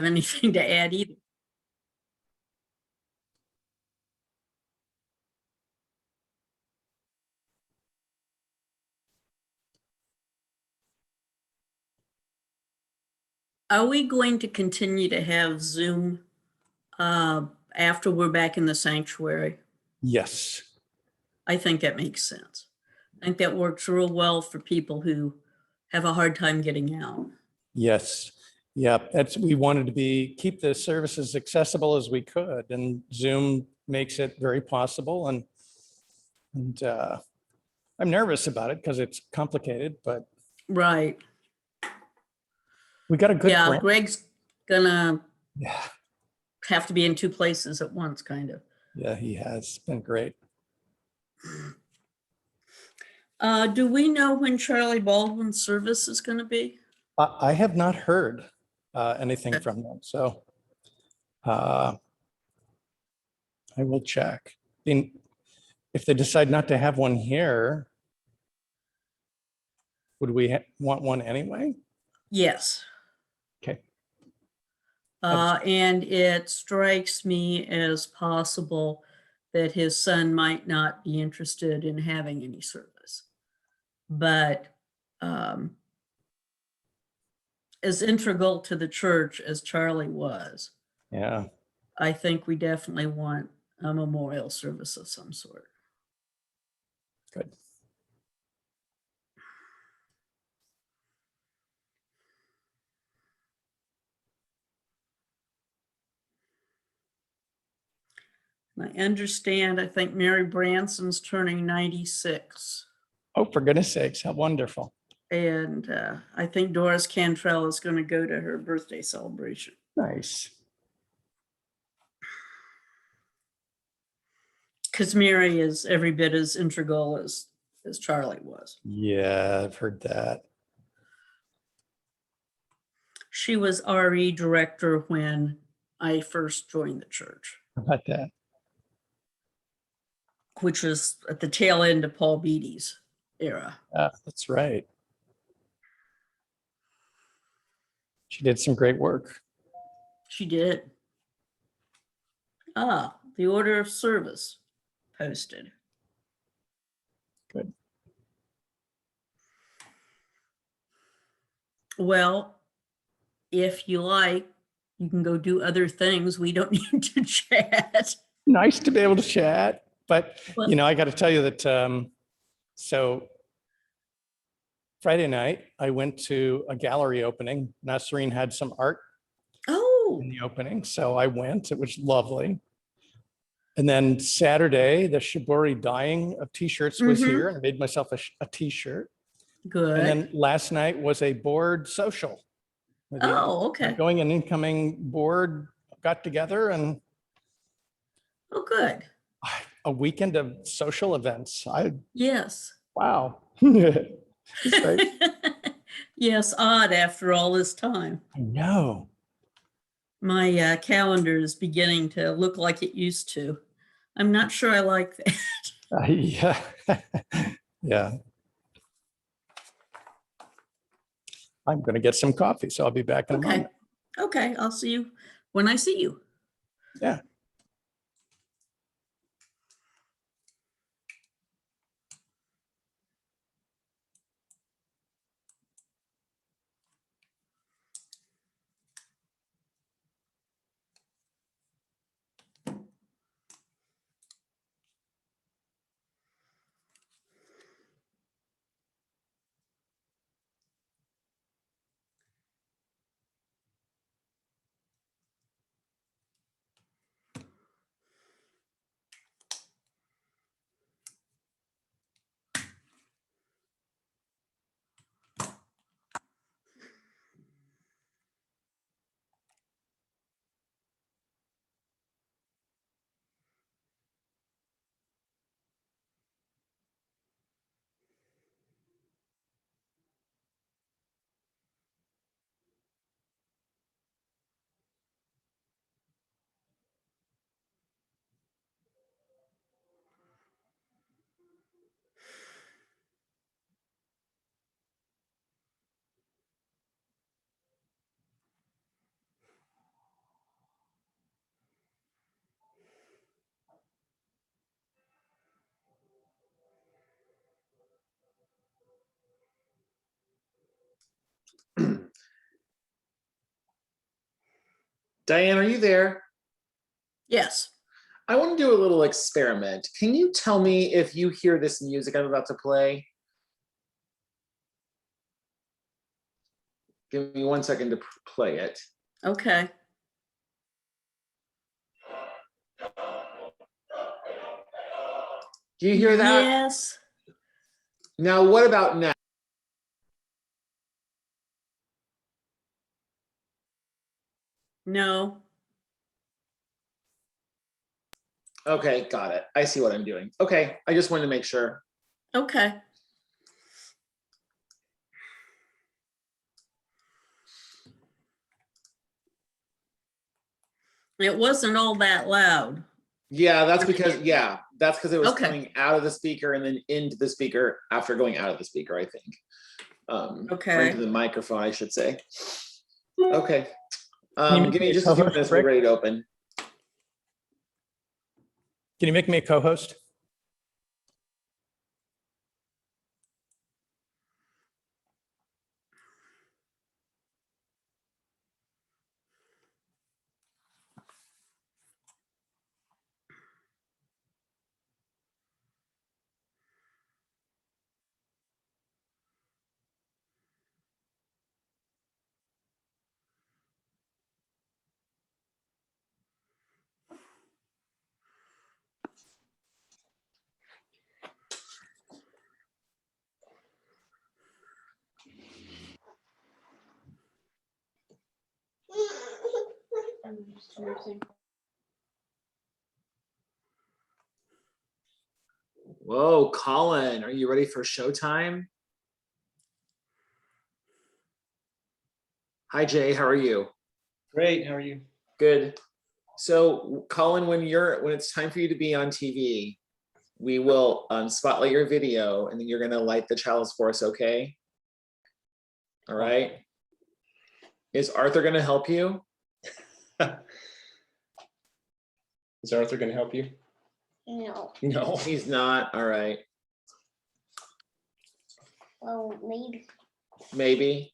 anything to add either. Are we going to continue to have Zoom after we're back in the sanctuary? Yes. I think that makes sense. I think that works real well for people who have a hard time getting out. Yes. Yeah. We wanted to keep the services accessible as we could, and Zoom makes it very possible. And I'm nervous about it because it's complicated, but Right. we got a good Yeah, grant. Greg's gonna Yeah. have to be in two places at once, kind of. Yeah, he has been great. Do we know when Charlie Baldwin's service is going to be? I have not heard anything from them, so I will check. If they decide not to have one here, would we want one anyway? Yes. Okay. And it strikes me as possible that his son might not be interested in having any service. But as integral to the church as Charlie was, Yeah. I think we definitely want a memorial service of some sort. Good. I understand, I think Mary Branson's turning 96. Oh, for goodness sakes, how wonderful. And I think Doris Cantrell is going to go to her birthday celebration. Nice. Because Mary is every bit as integral as Charlie was. Yeah, I've heard that. She was RE director when I first joined the church. How about that? Which was at the tail end of Paul Beatty's era. That's right. She did some great work. She did. The order of service posted. Good. Well, if you like, you can go do other things. We don't need to chat. Nice to be able to chat, but Well, I got to tell you that so Friday night I went to a gallery opening. Nasreen had some art in the opening, so I went. It was lovely. And then Saturday, the Shibori dyeing of t-shirts was here, and I made myself a t-shirt. Good. And then last night was a board social. Okay. Going and incoming board got together, and Oh, good. a weekend of social events. Yes. Wow. It's great. Yes, odd after all this time. I know. My calendar is beginning to look like it used to. I'm not sure I like that. Yeah. Yeah. I'm going to get some coffee, so I'll be back in a moment. Okay, I'll see you when I see you. Yeah. Diane, are you there? Yes. I want to do a little experiment. Can you tell me if you hear this music I'm about to play? Give me 1 second to play it. Okay. Do you hear that? Yes. Now, what about now? No. Okay, got it. I see what I'm doing. Okay, I just wanted to make sure. Okay. It wasn't all that loud. Yeah, that's because it was Okay. coming out of the speaker and then into the speaker after going out of the speaker, I think. Or Okay. into the microphone, I should say. Okay. Can you make Give me me a just a few co-host, minutes, we're Rick? ready to open. Can you make me a co-host? Whoa, Colin, are you ready for showtime? Hi, Jay, how are you? Great, how are you? Good. So, Colin, when it's time for you to be on TV, we will spotlight your video, and then you're going to light the chalice for us, okay? All right. Is Arthur going to help you? Is Arthur going to help you? No. No. He's not. All right. Well, maybe. Maybe.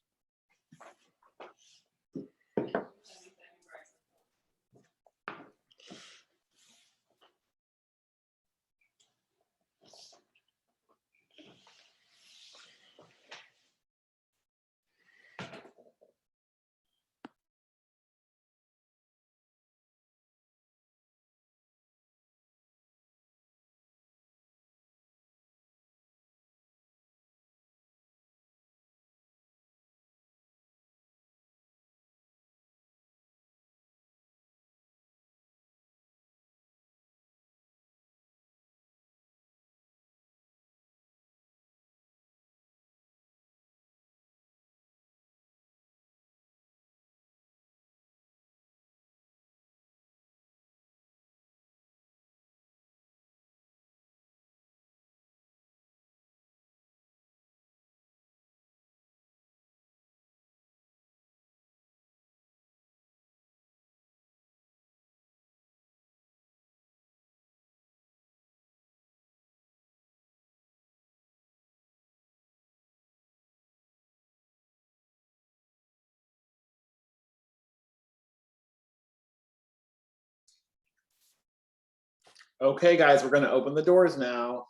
Okay, guys, we're going to open the doors now.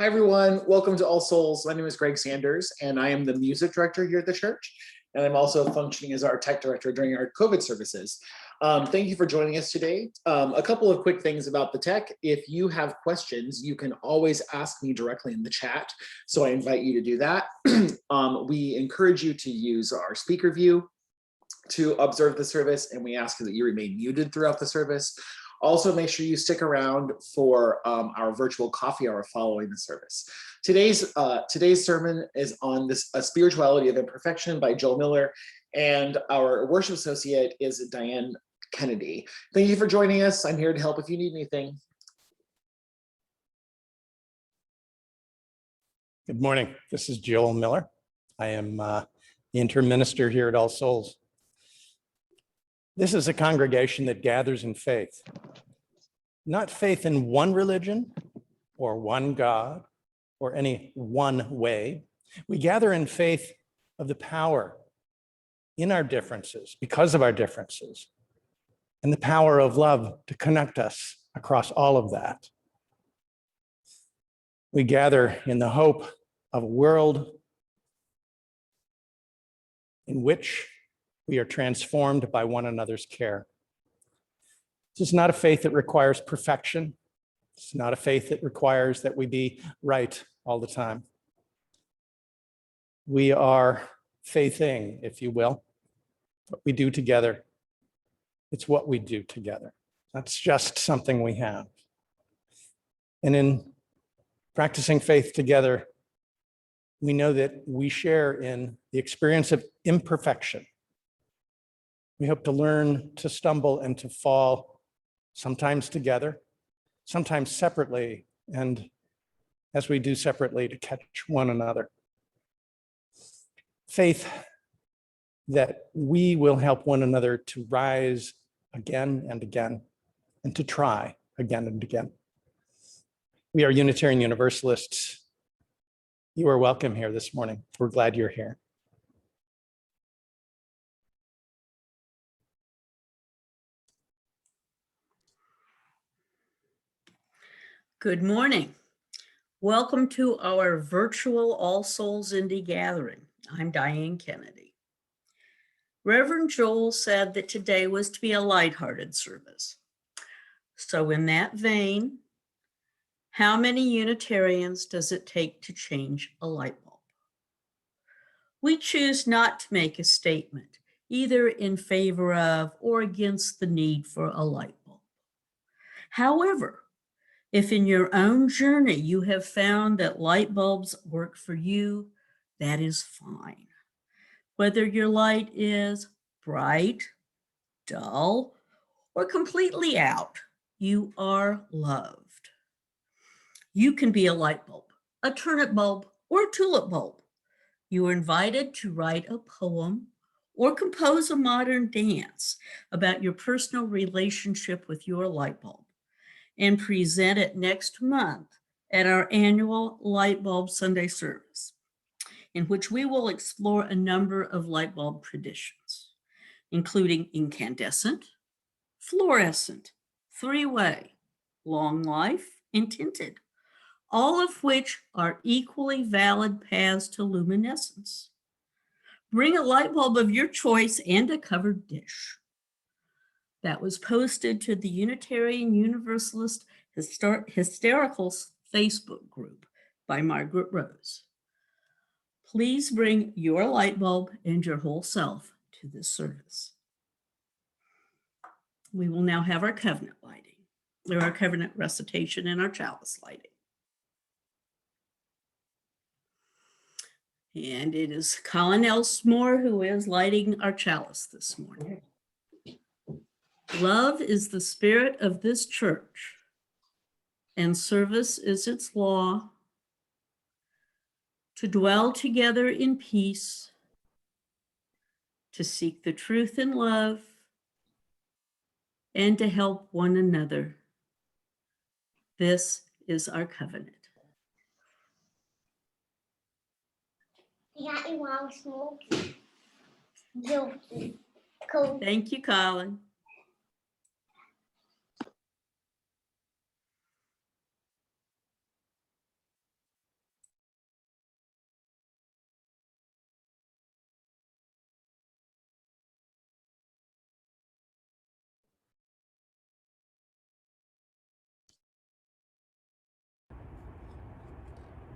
Hi, everyone. Welcome to All Souls. My name is Greg Sanders, and I am the music director here at the church. And I'm also functioning as our tech director during our COVID services. Thank you for joining us today. A couple of quick things about the tech. If you have questions, you can always ask me directly in the chat. So I invite you to do that. We encourage you to use our speaker view to observe the service, and we ask that you remain muted throughout the service. Also, make sure you stick around for our virtual coffee hour following the service. Today's sermon is on a spirituality of imperfection by Joel Miller, and our worship associate is Diane Kennedy. Thank you for joining us. I'm here to help if you need anything. Good morning. This is Joel Miller. I am the interim minister here at All Souls. This is a congregation that gathers in faith, not faith in one religion or one God or any one way. We gather in faith of the power in our differences, because of our differences, and the power of love to connect us across all of that. We gather in the hope of a world in which we are transformed by one another's care. This is not a faith that requires perfection. It's not a faith that requires that we be right all the time. We are faithing, if you will, what we do together. It's what we do together. That's just something we have. And in practicing faith together, we know that we share in the experience of imperfection. We hope to learn to stumble and to fall, sometimes together, sometimes separately, and as we do separately, to catch one another. Faith that we will help one another to rise again and again, and to try again and again. We are Unitarian Universalists. You are welcome here this morning. We're glad you're here. Good morning. Welcome to our virtual All Souls Indie Gathering. I'm Diane Kennedy. Reverend Joel said that today was to be a lighthearted service. So in that vein, how many Unitarians does it take to change a light bulb? We choose not to make a statement, either in favor of or against the need for a light bulb. However, if in your own journey you have found that light bulbs work for you, that is fine. Whether your light is bright, dull, or completely out, you are loved. You can be a light bulb, a turnip bulb, or a tulip bulb. You are invited to write a poem or compose a modern dance about your personal relationship with your light bulb, and present it next month at our annual Light Bulb Sunday service, in which we will explore a number of light bulb traditions, including incandescent, fluorescent, three-way, long life, and tinted, all of which are equally valid paths to luminescence. Bring a light bulb of your choice and a covered dish. That was posted to the Unitarian Universalist Hystericals Facebook group by Margaret Rose. Please bring your light bulb and your whole self to this service. We will now have our covenant lighting, or our covenant recitation and our chalice lighting. And it is Colin Elsmore who is lighting our chalice this morning. Love is the spirit of this church, and service is its law. To dwell together in peace, to seek the truth in love, and to help one another. This is our covenant. Yeah, you want to smoke? Guilty. Cool. Thank you, Colin.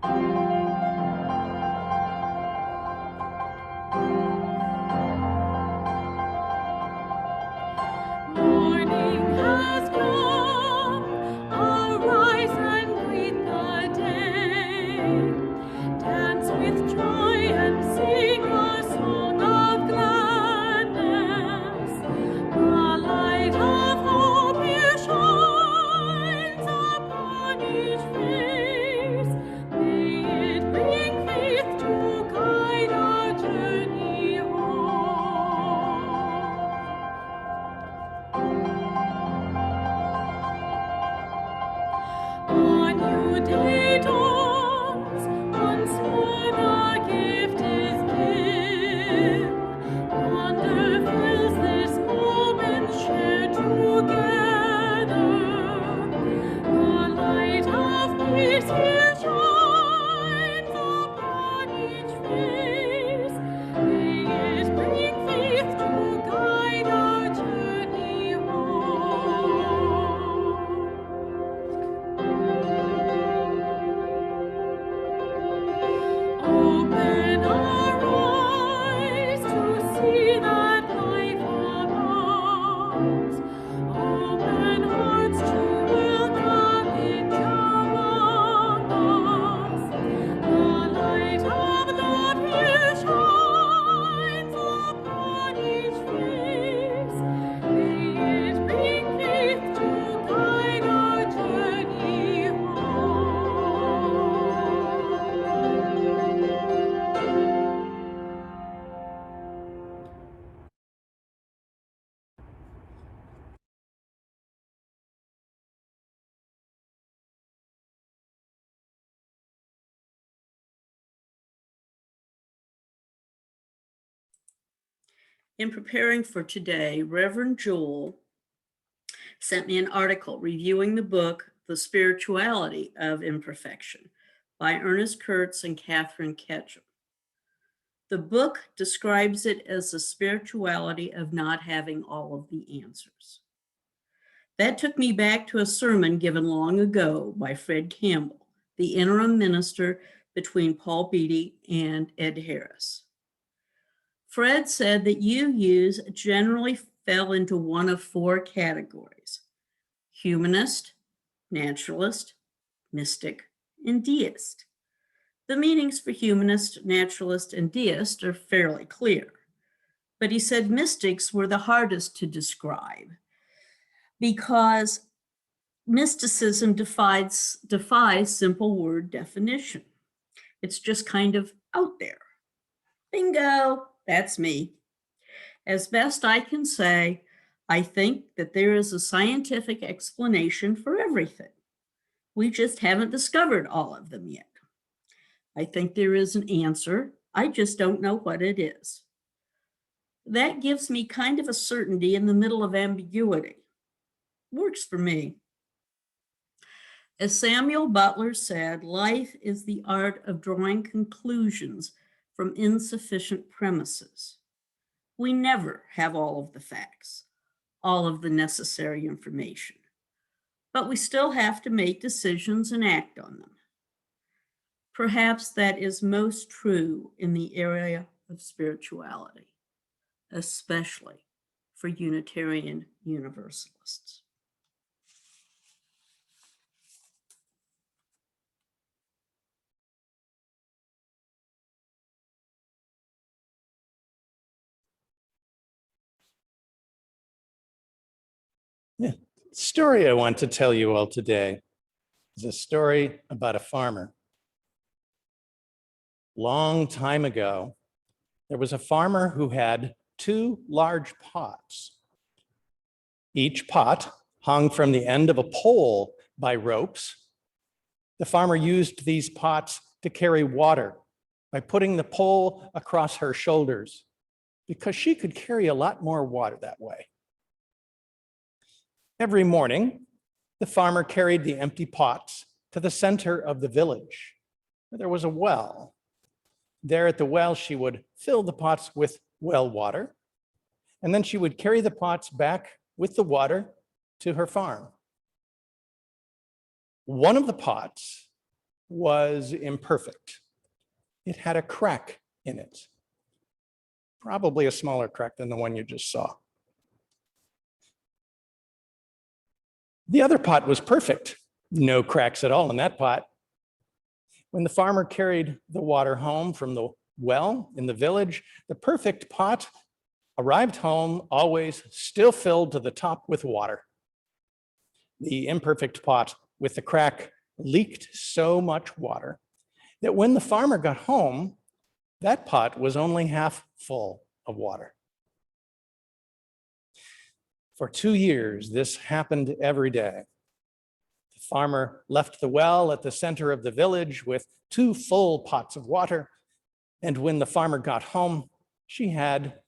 Morning has come, arise and greet the day. Dance with joy and sing a song of gladness. The light of hope here shines upon each face. May it bring faith to guide our journey home. A new day dawns, once more the gift is given. Wonder fills this moment shared together. The light of peace here shines upon each face. May it bring faith to guide our journey home. Open our eyes to see that life abounds. Open hearts to welcome it among us. The light of love here shines upon each face. May it bring faith to guide our journey home. In preparing for today, Reverend Joel sent me an article reviewing the book, The Spirituality of Imperfection by Ernest Kurtz and Catherine Ketchum. The book describes it as the spirituality of not having all of the answers. That took me back to a sermon given long ago by Fred Campbell, the interim minister between Paul Beatty and Ed Harris. Fred said that UUs generally fell into one of four categories: humanist, naturalist, mystic, and deist. The meanings for humanist, naturalist, and deist are fairly clear, but he said mystics were the hardest to describe because mysticism defies simple word definition. It's just kind of out there. Bingo, that's me. As best I can say, I think that there is a scientific explanation for everything. We just haven't discovered all of them yet. I think there is an answer. I just don't know what it is. That gives me kind of a certainty in the middle of ambiguity. Works for me. As Samuel Butler said, life is the art of drawing conclusions from insufficient premises. We never have all of the facts, all of the necessary information, but we still have to make decisions and act on them. Perhaps that is most true in the area of spirituality, especially for Unitarian Universalists. Yeah. The story I want to tell you all today is a story about a farmer. Long time ago, there was a farmer who had two large pots. Each pot hung from the end of a pole by ropes. The farmer used these pots to carry water by putting the pole across her shoulders because she could carry a lot more water that way. Every morning, the farmer carried the empty pots to the center of the village, where there was a well. There at the well, she would fill the pots with well water, and then she would carry the pots back with the water to her farm. One of the pots was imperfect. It had a crack in it, probably a smaller crack than the one you just saw. The other pot was perfect. No cracks at all in that pot. When the farmer carried the water home from the well in the village, the perfect pot arrived home, always still filled to the top with water. The imperfect pot with the crack leaked so much water that when the farmer got home, that pot was only half full of water. For 2 years, this happened every day. The farmer left the well at the center of the village with 2 full pots of water. And when the farmer got home, she had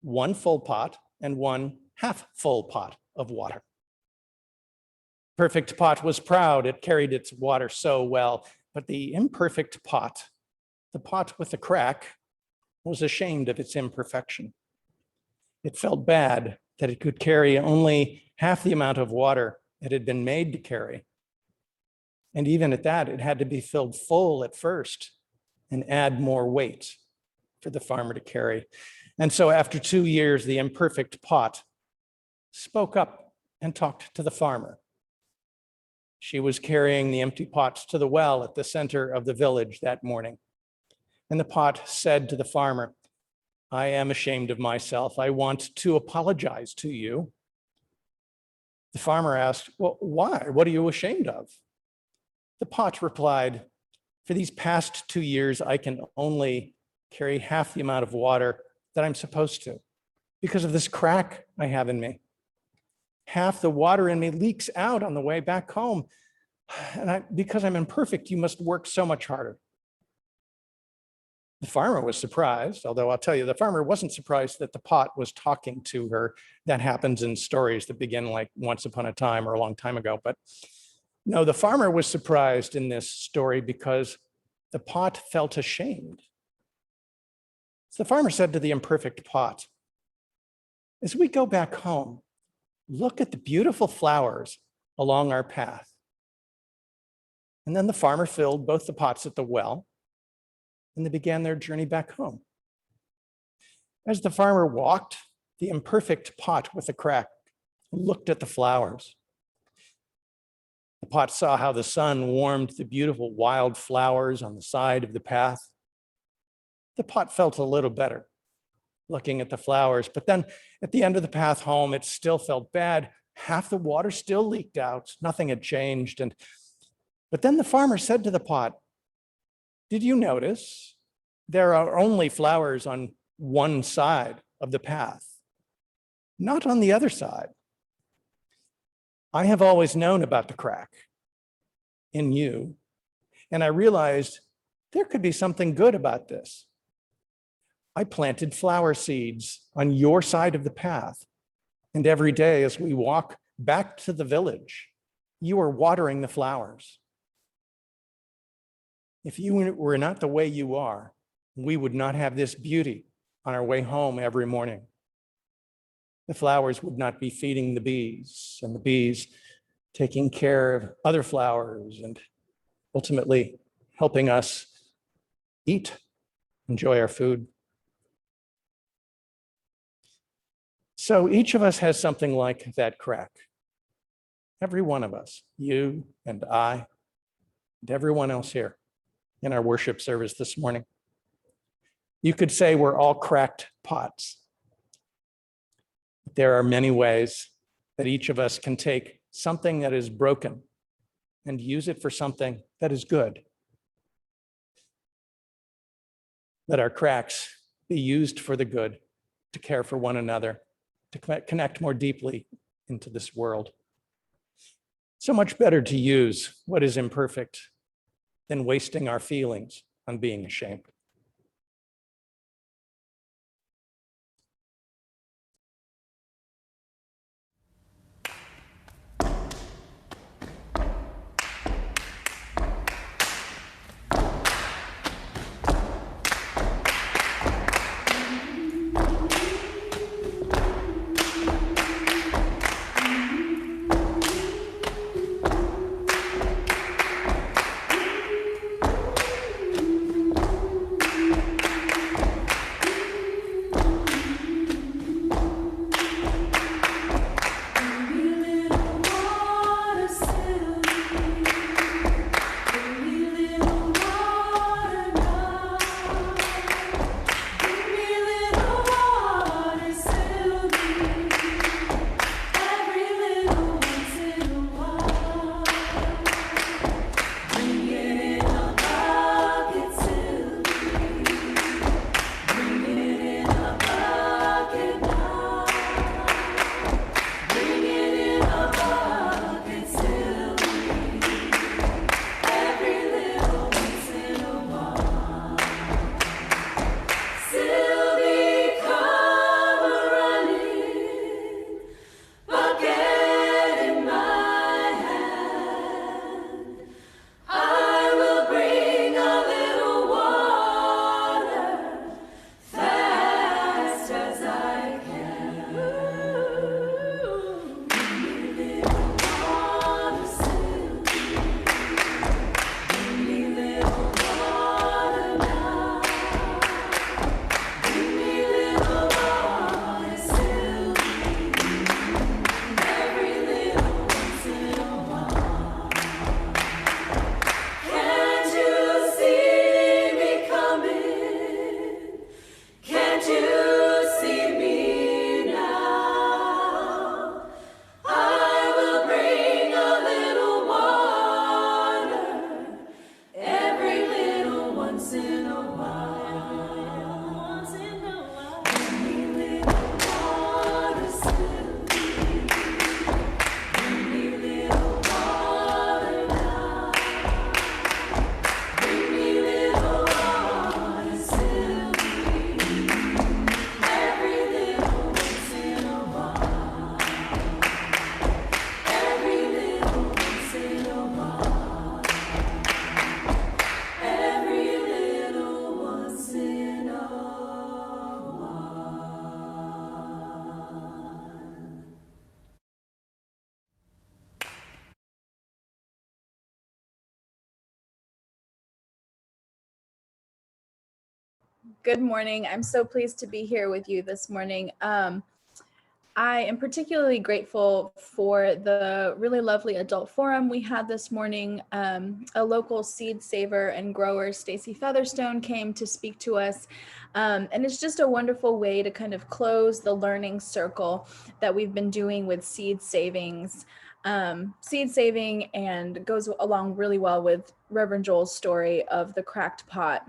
1 full pot and 1 half full pot of water. Perfect pot was proud. It carried its water so well, but the imperfect pot, the pot with the crack, was ashamed of its imperfection. It felt bad that it could carry only half the amount of water it had been made to carry. And even at that, it had to be filled full at first and add more weight for the farmer to carry. And so after 2 years, the imperfect pot spoke up and talked to the farmer. She was carrying the empty pots to the well at the center of the village that morning. And the pot said to the farmer, "I am ashamed of myself. I want to apologize to you." The farmer asked, "Well, why? What are you ashamed of?" The pot replied, "For these past 2 years, I can only carry half the amount of water that I'm supposed to because of this crack I have in me. Half the water in me leaks out on the way back home. And because I'm imperfect, you must work so much harder." The farmer was surprised, although I'll tell you, the farmer wasn't surprised that the pot was talking to her. That happens in stories that begin like once upon a time or a long time ago. But no, the farmer was surprised in this story because the pot felt ashamed. So the farmer said to the imperfect pot, "As we go back home, look at the beautiful flowers along our path." And then the farmer filled both the pots at the well, and they began their journey back home. As the farmer walked, the imperfect pot with the crack looked at the flowers. The pot saw how the sun warmed the beautiful wild flowers on the side of the path. The pot felt a little better looking at the flowers, but then at the end of the path home, it still felt bad. Half the water still leaked out. Nothing had changed. But then the farmer said to the pot, "Did you notice there are only flowers on one side of the path, not on the other side? I have always known about the crack in you, and I realized there could be something good about this. I planted flower seeds on your side of the path, and every day as we walk back to the village, you are watering the flowers. If you were not the way you are, we would not have this beauty on our way home every morning. The flowers would not be feeding the bees, and the bees taking care of other flowers and ultimately helping us eat, enjoy our food." So each of us has something like that crack. Every one of us, you and I, and everyone else here in our worship service this morning. You could say we're all cracked pots. There are many ways that each of us can take something that is broken and use it for something that is good. Let our cracks be used for the good, to care for one another, to connect more deeply into this world. So much better to use what is imperfect than wasting our feelings on being ashamed. Good morning. I'm so pleased to be here with you this morning. I am particularly grateful for the really lovely adult forum we had this morning. A local seed saver and grower, Stacy Featherstone, came to speak to us. And it's just a wonderful way to kind of close the learning circle that we've been doing with seed savings. Seed saving, and goes along really well with Reverend Joel's story of the cracked pot.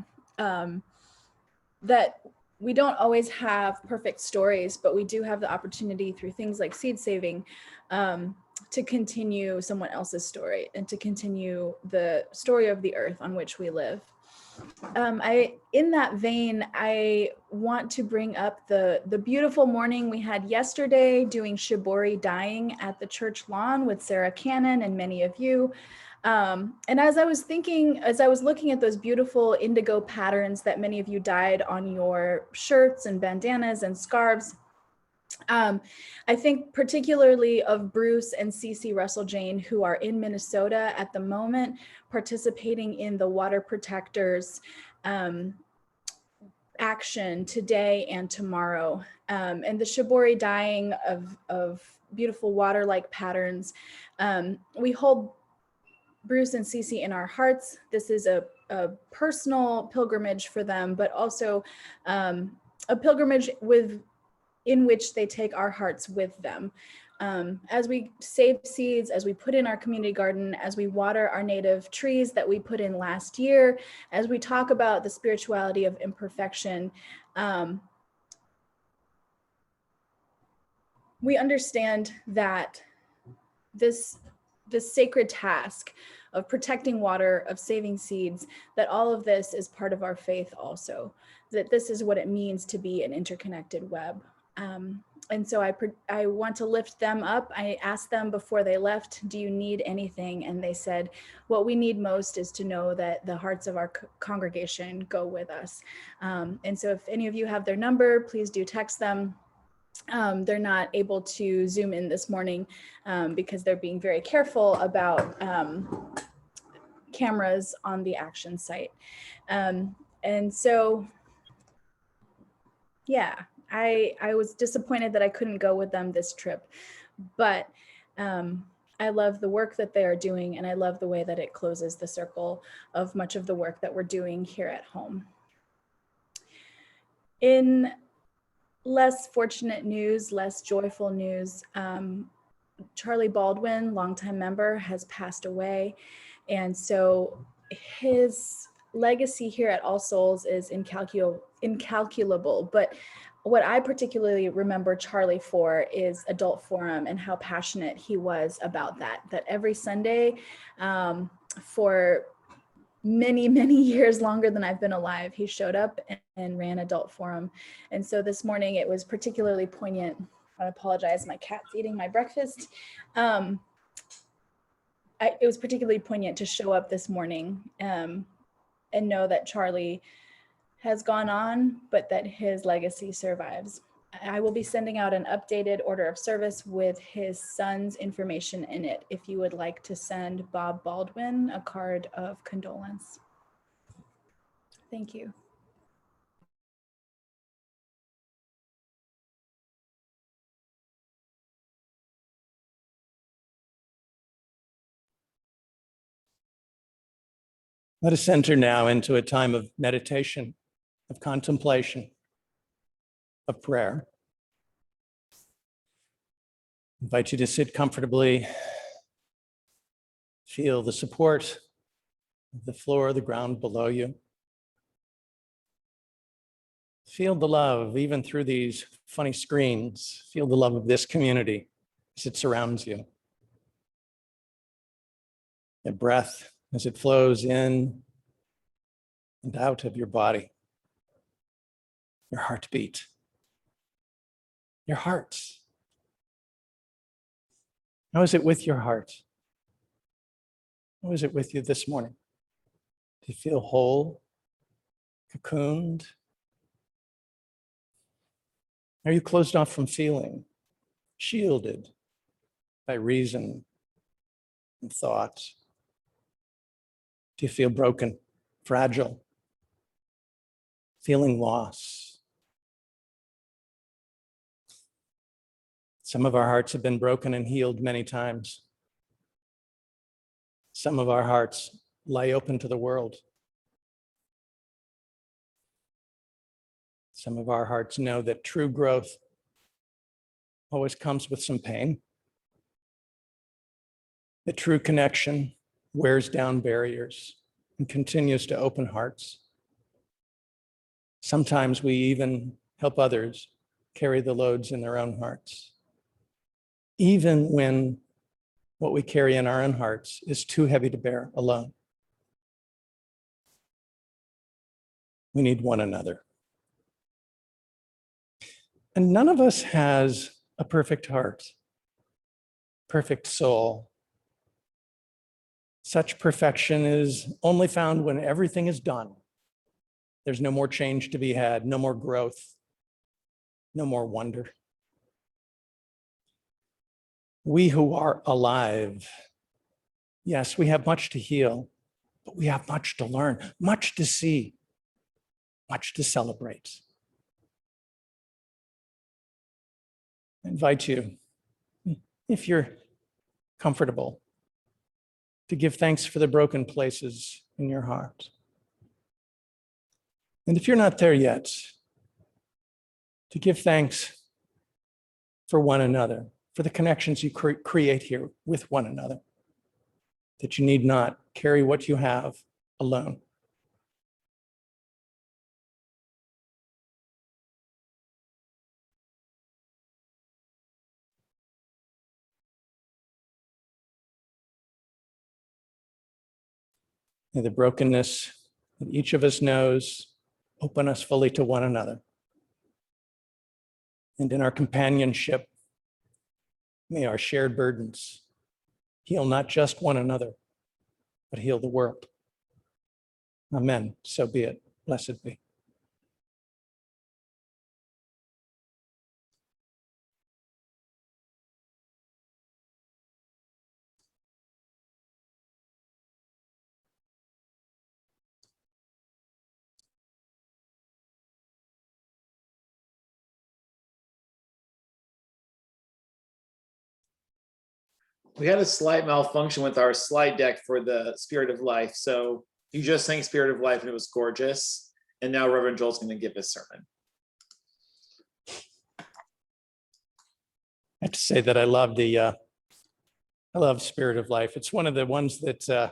That we don't always have perfect stories, but we do have the opportunity through things like seed saving to continue someone else's story and to continue the story of the earth on which we live. In that vein, I want to bring up the beautiful morning we had yesterday doing shibori dyeing at the church lawn with Sarah Cannon and many of you. And as I was looking at those beautiful indigo patterns that many of you dyed on your shirts and bandanas and scarves, I think particularly of Bruce and Cece Russell Jane, who are in Minnesota at the moment, participating in the Water Protectors action today and tomorrow. And the shibori dyeing of beautiful water-like patterns. We hold Bruce and Cece in our hearts. This is a personal pilgrimage for them, but also a pilgrimage in which they take our hearts with them. As we save seeds, as we put in our community garden, as we water our native trees that we put in last year, as we talk about the spirituality of imperfection, we understand that this sacred task of protecting water, of saving seeds, that all of this is part of our faith also, that this is what it means to be an interconnected web. And so I want to lift them up. I asked them before they left, do you need anything? And they said, what we need most is to know that the hearts of our congregation go with us. And so if any of you have their number, please do text them. They're not able to Zoom in this morning because they're being very careful about cameras on the action site. And so, yeah, I was disappointed that I couldn't go with them this trip, but I love the work that they are doing, and I love the way that it closes the circle of much of the work that we're doing here at home. In less fortunate news, less joyful news, Charlie Baldwin, longtime member, has passed away. And so his legacy here at All Souls is incalculable. But what I particularly remember Charlie for is Adult Forum and how passionate he was about that every Sunday for many, many years, longer than I've been alive, he showed up and ran Adult Forum. And so this morning it was particularly poignant. I apologize, my cat's eating my breakfast. It was particularly poignant to show up this morning and know that Charlie has gone on, but that his legacy survives. I will be sending out an updated order of service with his son's information in it if you would like to send Bob Baldwin a card of condolence. Thank you. Let us enter now into a time of meditation, of contemplation, of prayer. I invite you to sit comfortably. Feel the support of the floor, the ground below you. Feel the love, even through these funny screens. Feel the love of this community as it surrounds you. Your breath as it flows in and out of your body. Your heartbeat. Your heart. How is it with your heart? How is it with you this morning? Do you feel whole, cocooned? Are you closed off from feeling, shielded by reason and thought? Do you feel broken, fragile? feeling loss. Some of our hearts have been broken and healed many times. Some of our hearts lie open to the world. Some of our hearts know that true growth always comes with some pain. That true connection wears down barriers and continues to open hearts. Sometimes we even help others carry the loads in their own hearts, even when what we carry in our own hearts is too heavy to bear alone. We need one another. And none of us has a perfect heart, perfect soul. Such perfection is only found when everything is done. There's no more change to be had, no more growth, no more wonder. We who are alive, yes, we have much to heal, but we have much to learn, much to see, much to celebrate. I invite you, if you're comfortable, to give thanks for the broken places in your heart. And if you're not there yet, to give thanks for one another, for the connections you create here with one another, that you need not carry what you have alone. May the brokenness that each of us knows open us fully to one another. And in our companionship, may our shared burdens heal not just one another, but heal the world. Amen. So be it. Blessed be. We had a slight malfunction with our slide deck for the Spirit of Life. So you just sang Spirit of Life and it was gorgeous. And now Reverend Joel's going to give his sermon. I have to say that I love Spirit of Life. It's one of the ones that,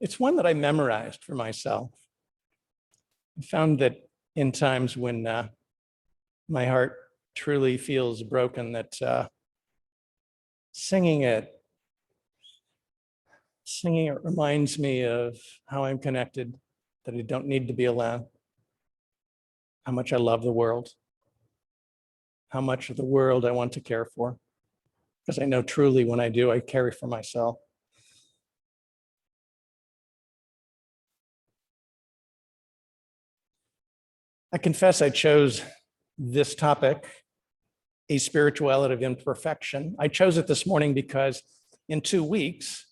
it's one that I memorized for myself. I found that in times when my heart truly feels broken, that singing it reminds me of how I'm connected, that I don't need to be alone, how much I love the world, how much of the world I want to care for, because I know truly when I do, I carry for myself. I confess I chose this topic, a spirituality of imperfection. I chose it this morning because in 2 weeks,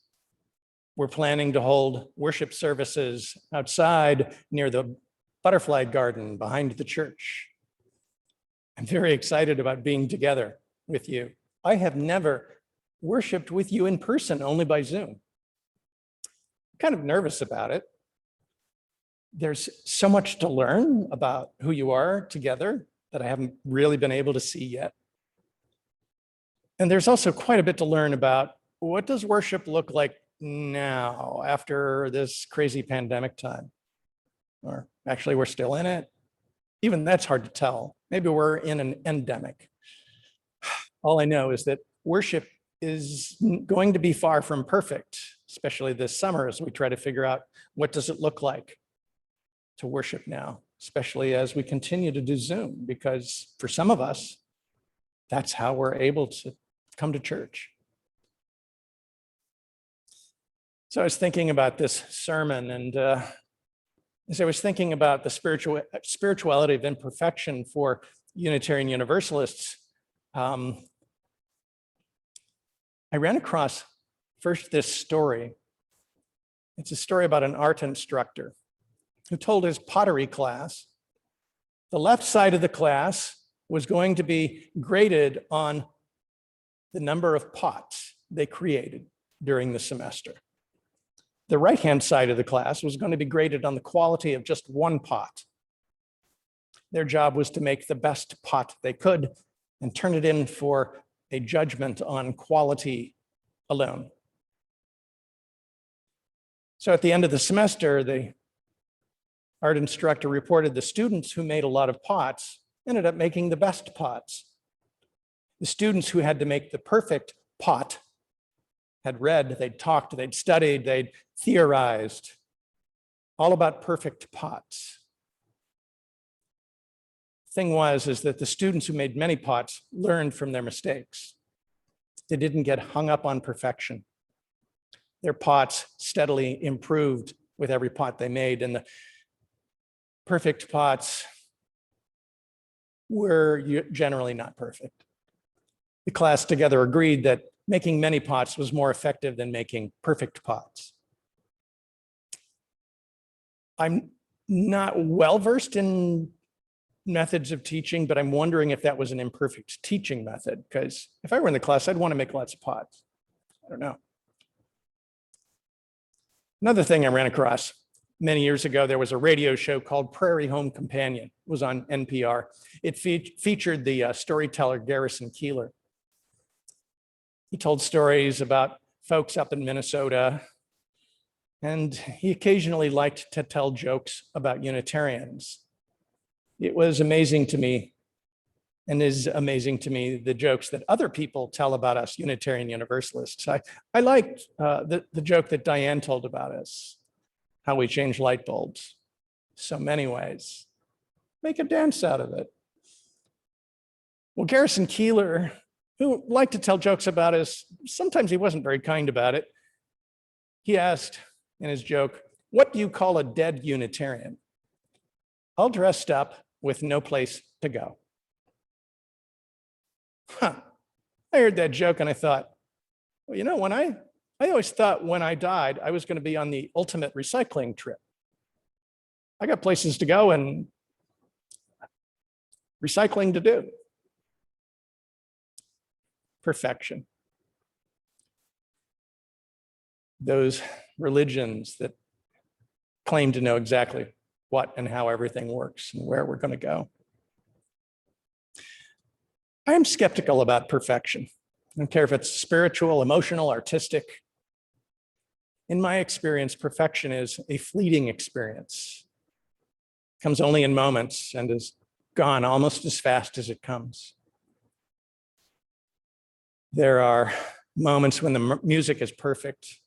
we're planning to hold worship services outside near the butterfly garden behind the church. I'm very excited about being together with you. I have never worshiped with you in person, only by Zoom. I'm kind of nervous about it. There's so much to learn about who you are together that I haven't really been able to see yet. And there's also quite a bit to learn about what does worship look like now after this crazy pandemic time? Or actually, we're still in it. Even that's hard to tell. Maybe we're in an endemic. All I know is that worship is going to be far from perfect, especially this summer as we try to figure out what does it look like to worship now, especially as we continue to do Zoom, because for some of us, that's how we're able to come to church. So I was thinking about this sermon, and as I was thinking about the spirituality of imperfection for Unitarian Universalists, I ran across first this story. It's a story about an art instructor who told his pottery class the left side of the class was going to be graded on the number of pots they created during the semester. The right-hand side of the class was going to be graded on the quality of just one pot. Their job was to make the best pot they could and turn it in for a judgment on quality alone. So at the end of the semester, the art instructor reported the students who made a lot of pots ended up making the best pots. The students who had to make the perfect pot had read, they'd talked, they'd studied, they'd theorized all about perfect pots. Thing is that the students who made many pots learned from their mistakes. They didn't get hung up on perfection. Their pots steadily improved with every pot they made, and the perfect pots were generally not perfect. The class together agreed that making many pots was more effective than making perfect pots. I'm not well-versed in methods of teaching, but I'm wondering if that was an imperfect teaching method, because if I were in the class, I'd want to make lots of pots. I don't know. Another thing I ran across many years ago, there was a radio show called Prairie Home Companion. It was on NPR. It featured the storyteller Garrison Keillor. He told stories about folks up in Minnesota, and he occasionally liked to tell jokes about Unitarians. It was amazing to me, and is amazing to me, the jokes that other people tell about us Unitarian Universalists. I liked the joke that Diane told about us, how we change light bulbs so many ways. Make a dance out of it. Well, Garrison Keillor, who liked to tell jokes about us, sometimes he wasn't very kind about it. He asked in his joke, "What do you call a dead Unitarian?" "All dressed up with no place to go." I heard that joke and I thought, well, you know, I always thought when I died, I was going to be on the ultimate recycling trip. I got places to go and recycling to do. Perfection. Those religions that claim to know exactly what and how everything works and where we're going to go. I am skeptical about perfection. I don't care if it's spiritual, emotional, artistic. In my experience, perfection is a fleeting experience. It comes only in moments and is gone almost as fast as it comes. There are moments when the music is perfect.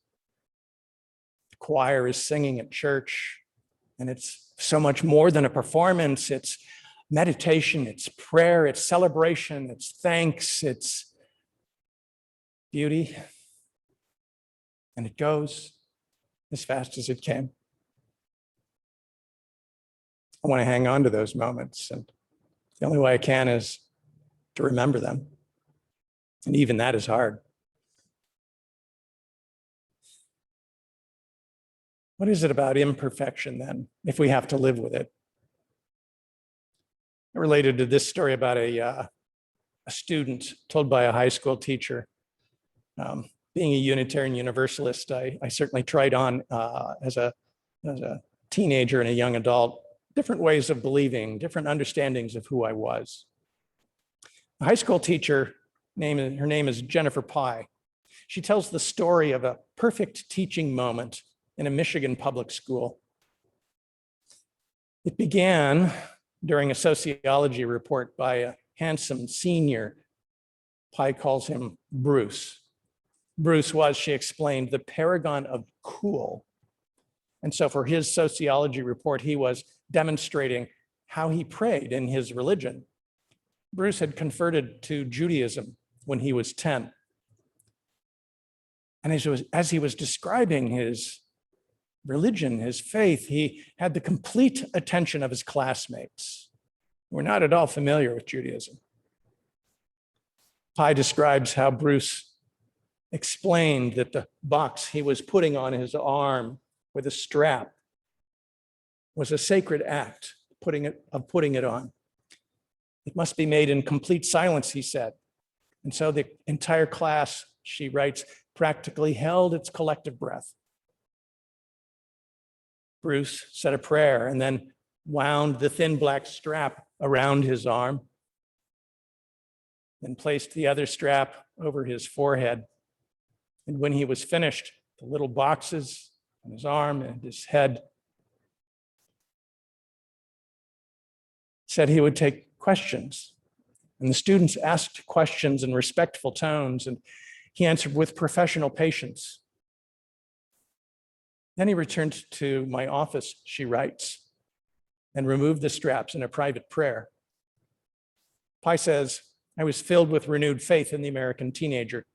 The choir is singing at church, and it's so much more than a performance. It's meditation, it's prayer, it's celebration, it's thanks, it's beauty. And it goes as fast as it came. I want to hang on to those moments, and the only way I can is to remember them. And even that is hard. What is it about imperfection then, if we have to live with it? Related to this story about a student told by a high school teacher. Being a Unitarian Universalist, I certainly tried on as a teenager and a young adult, different ways of believing, different understandings of who I was. A high school teacher, her name is Jennifer Pye. She tells the story of a perfect teaching moment in a Michigan public school. It began during a sociology report by a handsome senior. Pye calls him Bruce. Bruce was, she explained, the paragon of cool. And so for his sociology report, he was demonstrating how he prayed in his religion. Bruce had converted to Judaism when he was 10. And as he was describing his religion, his faith, he had the complete attention of his classmates who were not at all familiar with Judaism. Pye describes how Bruce explained that the box he was putting on his arm with a strap was a sacred act, putting it on. It must be made in complete silence, he said. And so the entire class, she writes, practically held its collective breath. Bruce said a prayer and then wound the thin black strap around his arm, then placed the other strap over his forehead. And when he was finished, the little boxes on his arm and his head, said he would take questions. And the students asked questions in respectful tones, and he answered with professional patience. Then he returned to my office, she writes, and removed the straps in a private prayer. Pi says, I was filled with renewed faith in the American teenager.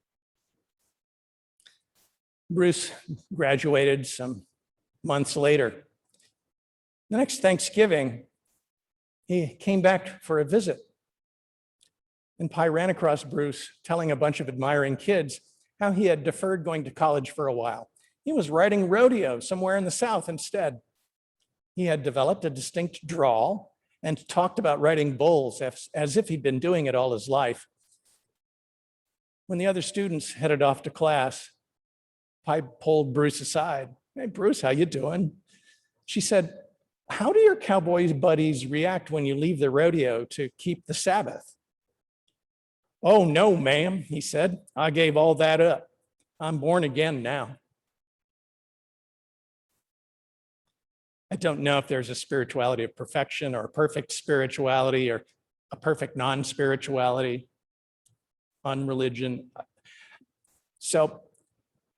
Bruce graduated some months later. The next Thanksgiving, he came back for a visit. And Pi ran across Bruce telling a bunch of admiring kids how he had deferred going to college for a while. He was riding rodeo somewhere in the South instead. He had developed a distinct drawl and talked about riding bulls as if he'd been doing it all his life. When the other students headed off to class, Pi pulled Bruce aside. Hey, Bruce, how you doing? She said, how do your cowboy buddies react when you leave the rodeo to keep the Sabbath? Oh, no, ma'am, he said. I gave all that up. I'm born again now. I don't know if there's a spirituality of perfection or a perfect spirituality or a perfect non-spirituality on religion. So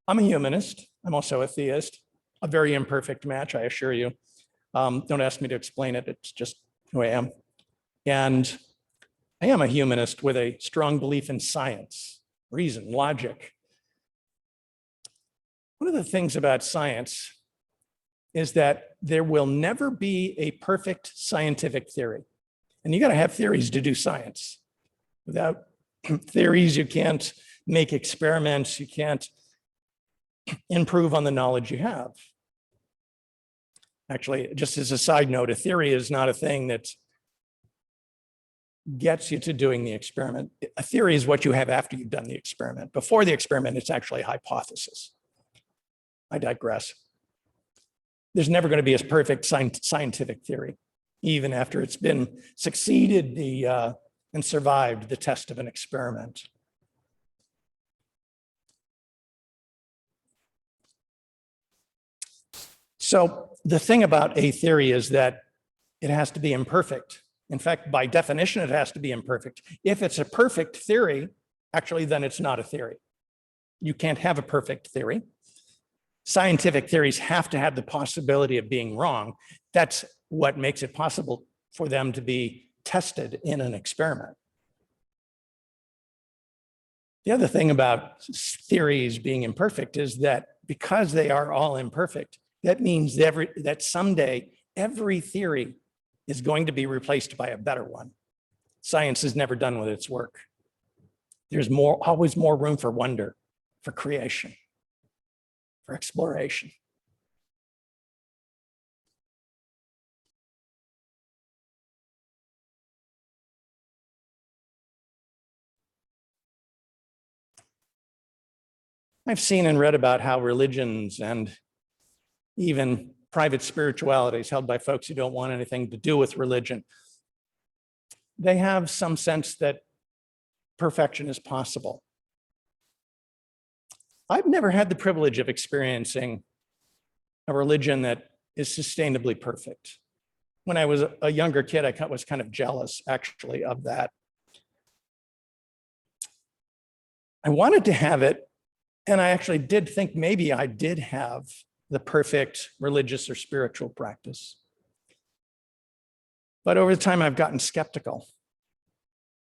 I'm a humanist. I'm also a theist, a very imperfect match, I assure you. Don't ask me to explain it. It's just who I am. And I am a humanist with a strong belief in science, reason, logic. One of the things about science is that there will never be a perfect scientific theory. And you got to have theories to do science. Without theories, you can't make experiments, you can't improve on the knowledge you have. Actually, just as a side note, a theory is not a thing that gets you to doing the experiment. A theory is what you have after you've done the experiment. Before the experiment, it's actually a hypothesis. I digress. There's never going to be a perfect scientific theory, even after it's been succeeded and survived the test of an experiment. So the thing about a theory is that it has to be imperfect. In fact, by definition, it has to be imperfect. If it's a perfect theory, actually, then it's not a theory. You can't have a perfect theory. Scientific theories have to have the possibility of being wrong. That's what makes it possible for them to be tested in an experiment. The other thing about theories being imperfect is that because they are all imperfect, that means that someday every theory is going to be replaced by a better one. Science is never done with its work. There's always more room for wonder, for creation, for exploration. I've seen and read about how religions and even private spiritualities held by folks who don't want anything to do with religion, they have some sense that perfection is possible. I've never had the privilege of experiencing a religion that is sustainably perfect. When I was a younger kid, I was kind of jealous, actually, of that. I wanted to have it, and I actually did think maybe I did have the perfect religious or spiritual practice. But over the time, I've gotten skeptical.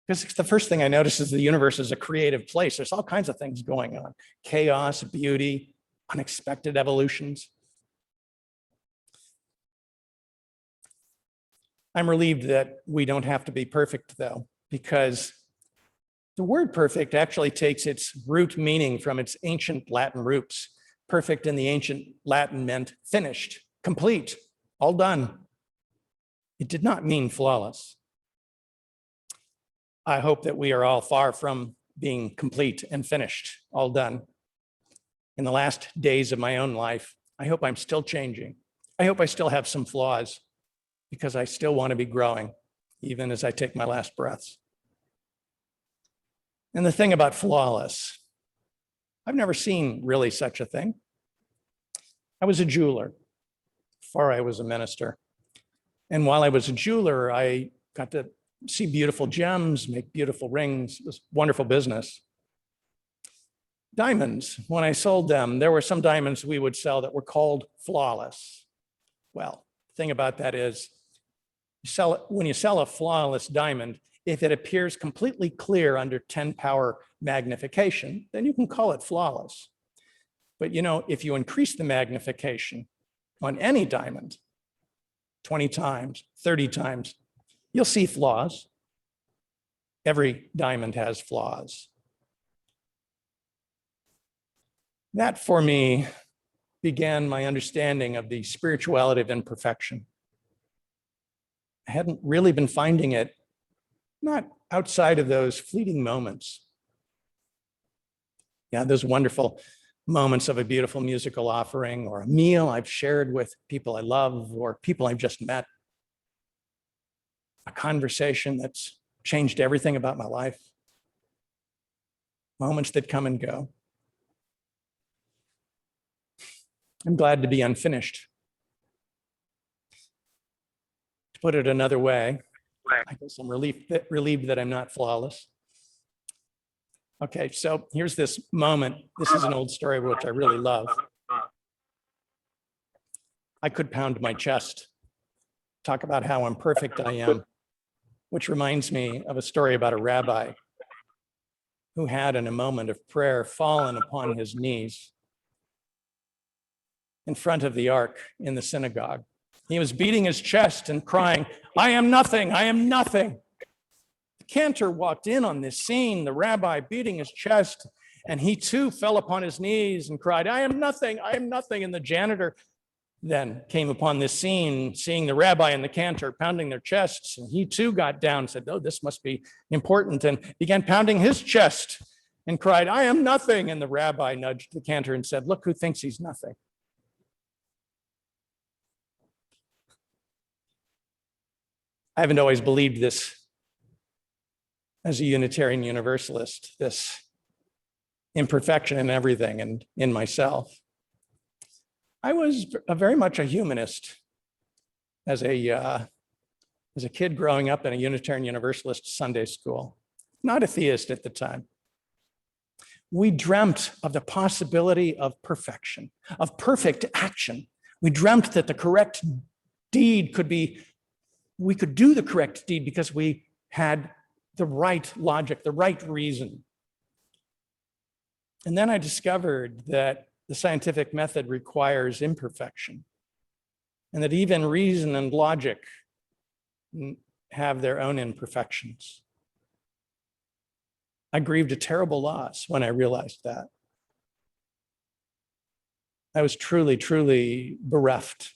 Because the first thing I notice is the universe is a creative place. There's all kinds of things going on. Chaos, beauty, unexpected evolutions. I'm relieved that we don't have to be perfect, though, because the word perfect actually takes its root meaning from its ancient Latin roots. Perfect in the ancient Latin meant finished, complete, all done. It did not mean flawless. I hope that we are all far from being complete and finished, all done. In the last days of my own life, I hope I'm still changing. I hope I still have some flaws because I still want to be growing, even as I take my last breaths. And the thing about flawless, I've never seen really such a thing. I was a jeweler before I was a minister. And while I was a jeweler, I got to see beautiful gems, make beautiful rings. It was wonderful business. Diamonds, when I sold them, there were some diamonds we would sell that were called flawless. Well, the thing about that is, when you sell a flawless diamond, if it appears completely clear under 10 power magnification, then you can call it flawless. But you know, if you increase the magnification on any diamond, 20 times, 30 times, you'll see flaws. Every diamond has flaws. That, for me, began my understanding of the spirituality of imperfection. I hadn't really been finding it, not outside of those fleeting moments. Yeah, those wonderful moments of a beautiful musical offering or a meal I've shared with people I love or people I've just met. A conversation that's changed everything about my life. Moments that come and go. I'm glad to be unfinished. To put it another way, I guess I'm relieved that I'm not flawless. Okay, so here's this moment. This is an old story which I really love. I could pound my chest, talk about how imperfect I am, which reminds me of a story about a rabbi who had, in a moment of prayer, fallen upon his knees in front of the ark in the synagogue. He was beating his chest and crying, "I am nothing, I am nothing." The cantor walked in on this scene, the rabbi beating his chest, and he too fell upon his knees and cried, "I am nothing, I am nothing." And the janitor then came upon this scene, seeing the rabbi and the cantor pounding their chests, and he too got down and said, "Oh, this must be important," and began pounding his chest and cried, "I am nothing." And the rabbi nudged the cantor and said, "Look who thinks he's nothing." I haven't always believed this as a Unitarian Universalist, this imperfection in everything and in myself. I was very much a humanist as a kid growing up in a Unitarian Universalist Sunday school, not a theist at the time. We dreamt of the possibility of perfection, of perfect action. We dreamt that the correct deed we could do the correct deed because we had the right logic, the right reason. And then I discovered that the scientific method requires imperfection, and that even reason and logic have their own imperfections. I grieved a terrible loss when I realized that. I was truly, truly bereft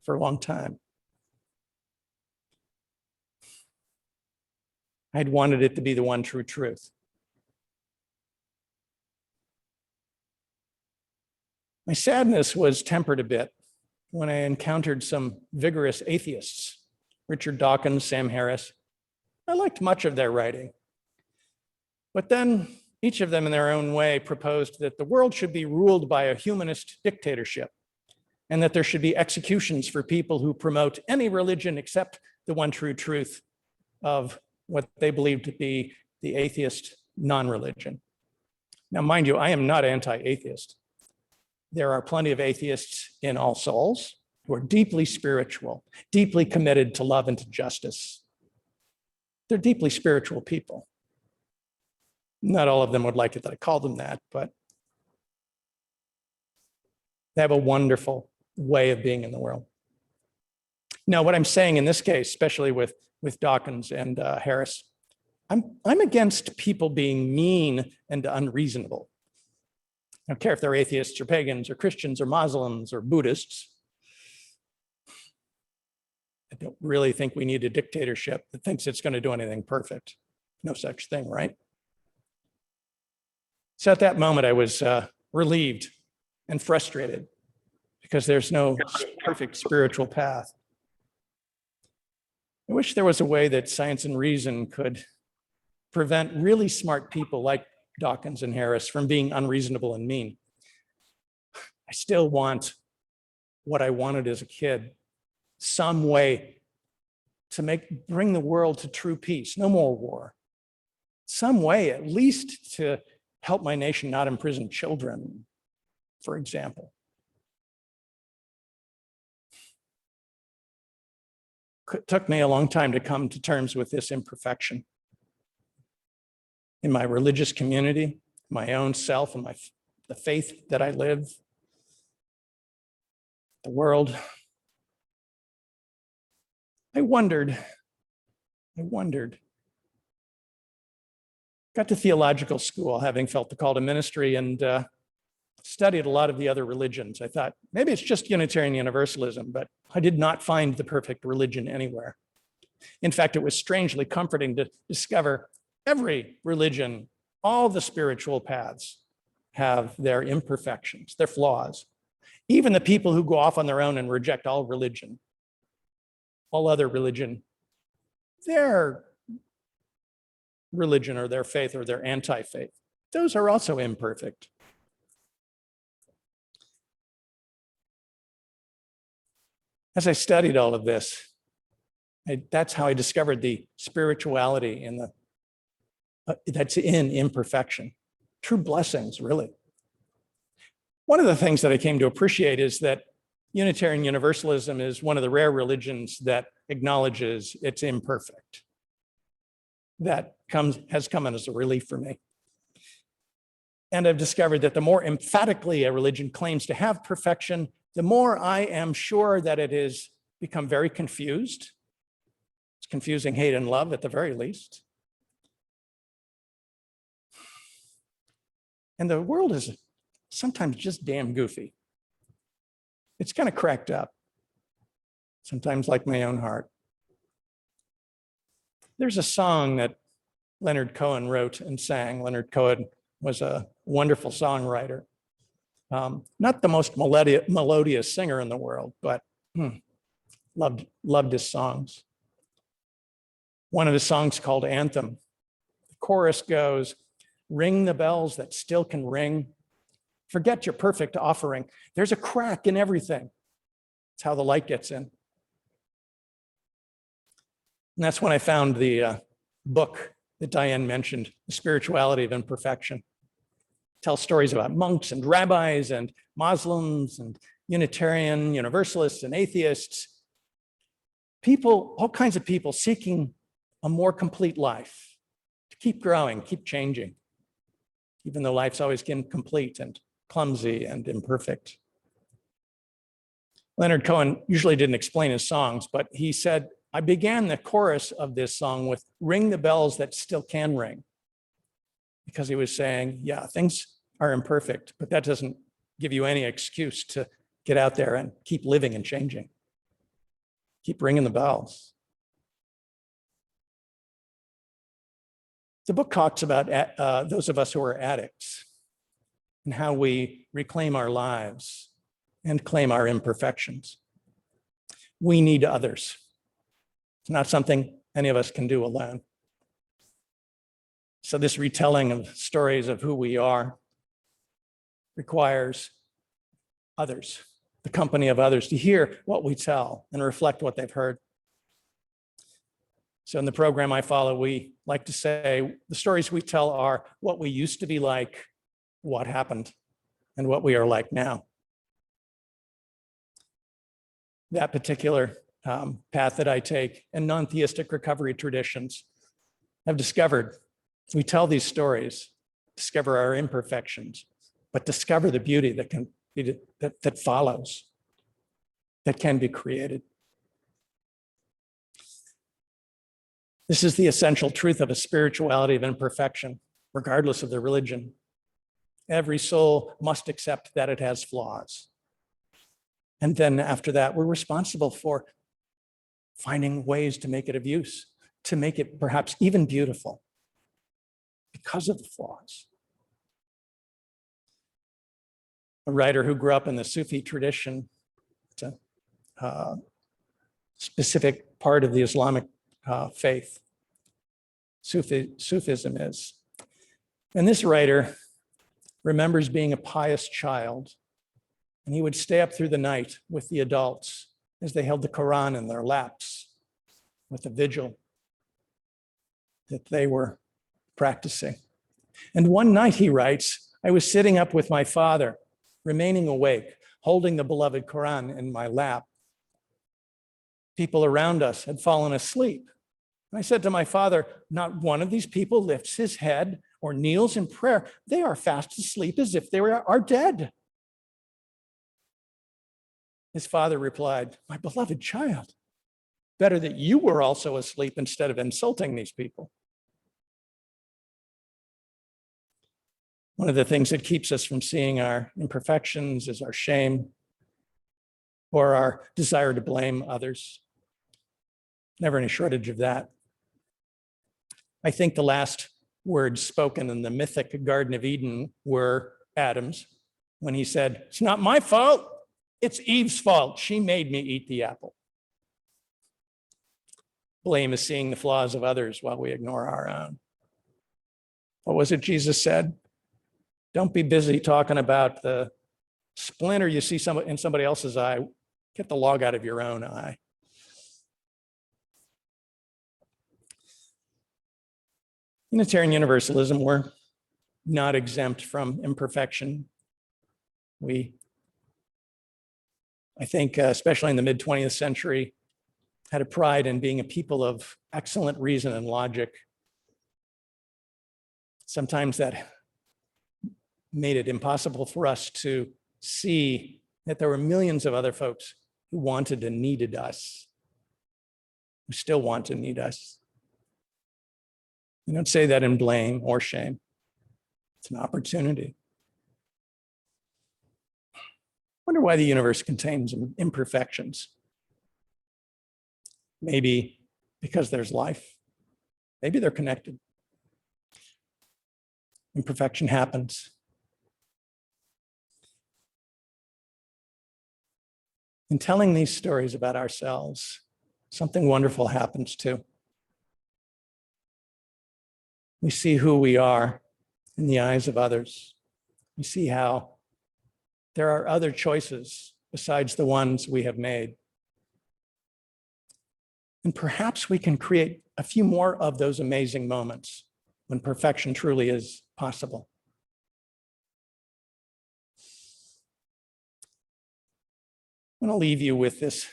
for a long time. I'd wanted it to be the one true truth. My sadness was tempered a bit when I encountered some vigorous atheists, Richard Dawkins, Sam Harris. I liked much of their writing. But then each of them in their own way proposed that the world should be ruled by a humanist dictatorship, and that there should be executions for people who promote any religion except the one true truth of what they believed to be the atheist non-religion. Now, mind you, I am not anti-atheist. There are plenty of atheists in All Souls who are deeply spiritual, deeply committed to love and to justice. They're deeply spiritual people. Not all of them would like it that I call them that, but they have a wonderful way of being in the world. Now, what I'm saying in this case, especially with Dawkins and Harris, I'm against people being mean and unreasonable. I don't care if they're atheists or pagans or Christians or Muslims or Buddhists. I don't really think we need a dictatorship that thinks it's going to do anything perfect. No such thing, right? So at that moment, I was relieved and frustrated because there's no perfect spiritual path. I wish there was a way that science and reason could prevent really smart people like Dawkins and Harris from being unreasonable and mean. I still want what I wanted as a kid, some way to bring the world to true peace, no more war. Some way at least to help my nation not imprison children, for example. It took me a long time to come to terms with this imperfection. In my religious community, my own self, and the faith that I live, the world. I wondered. Got to theological school, having felt the call to ministry, and studied a lot of the other religions. I thought, maybe it's just Unitarian Universalism, but I did not find the perfect religion anywhere. In fact, it was strangely comforting to discover every religion, all the spiritual paths have their imperfections, their flaws. Even the people who go off on their own and reject all religion, all other religion, their religion or their faith or their anti-faith, those are also imperfect. As I studied all of this, that's how I discovered the spirituality in that's in imperfection. True blessings, really. One of the things that I came to appreciate is that Unitarian Universalism is one of the rare religions that acknowledges it's imperfect. That has come as a relief for me. And I've discovered that the more emphatically a religion claims to have perfection, the more I am sure that it has become very confused. It's confusing hate and love at the very least. And the world is sometimes just damn goofy. It's kind of cracked up, sometimes like my own heart. There's a song that Leonard Cohen wrote and sang. Leonard Cohen was a wonderful songwriter. Not the most melodious singer in the world, but loved his songs. One of his songs called Anthem. The chorus goes, "Ring the bells that still can ring. Forget your perfect offering. There's a crack in everything. It's how the light gets in." And that's when I found the book that Diane mentioned, The Spirituality of Imperfection. It tells stories about monks and rabbis and Muslims and Unitarian Universalists and atheists. People, all kinds of people seeking a more complete life, to keep growing, keep changing, even though life's always incomplete and clumsy and imperfect. Leonard Cohen usually didn't explain his songs, but he said, I began the chorus of this song with "Ring the bells that still can ring," because he was saying, yeah, things are imperfect, but that doesn't give you any excuse to get out there and keep living and changing. Keep ringing the bells. The book talks about those of us who are addicts and how we reclaim our lives and claim our imperfections. We need others. It's not something any of us can do alone. So this retelling of stories of who we are requires others, the company of others, to hear what we tell and reflect what they've heard. So in the program I follow, we like to say the stories we tell are what we used to be like, what happened, and what we are like now. That particular path that I take and non-theistic recovery traditions have discovered, we tell these stories, discover our imperfections, but discover the beauty that can be, that follows, that can be created. This is the essential truth of a spirituality of imperfection, regardless of the religion. Every soul must accept that it has flaws. And then after that, we're responsible for finding ways to make it of use, to make it perhaps even beautiful because of the flaws. A writer who grew up in the Sufi tradition, it's a specific part of the Islamic faith, Sufism is. And this writer remembers being a pious child, and he would stay up through the night with the adults as they held the Quran in their laps with the vigil that they were practicing. And one night, he writes, I was sitting up with my father, remaining awake, holding the beloved Quran in my lap. People around us had fallen asleep. I said to my father, not one of these people lifts his head or kneels in prayer. They are fast asleep as if they are dead. His father replied, my beloved child, better that you were also asleep instead of insulting these people. One of the things that keeps us from seeing our imperfections is our shame or our desire to blame others. Never any shortage of that. I think the last words spoken in the mythic Garden of Eden were Adam's when he said, it's not my fault, it's Eve's fault. She made me eat the apple. Blame is seeing the flaws of others while we ignore our own. What was it Jesus said? Don't be busy talking about the splinter you see in somebody else's eye. Get the log out of your own eye. Unitarian Universalism, we're not exempt from imperfection. I think, especially in the mid-20th century, had a pride in being a people of excellent reason and logic. Sometimes that made it impossible for us to see that there were millions of other folks who wanted and needed us, who still want and need us. You don't say that in blame or shame. It's an opportunity. I wonder why the universe contains imperfections. Maybe because there's life. Maybe they're connected. Imperfection happens. In telling these stories about ourselves, something wonderful happens too. We see who we are in the eyes of others. We see how there are other choices besides the ones we have made. And perhaps we can create a few more of those amazing moments when perfection truly is possible. I'm going to leave you with this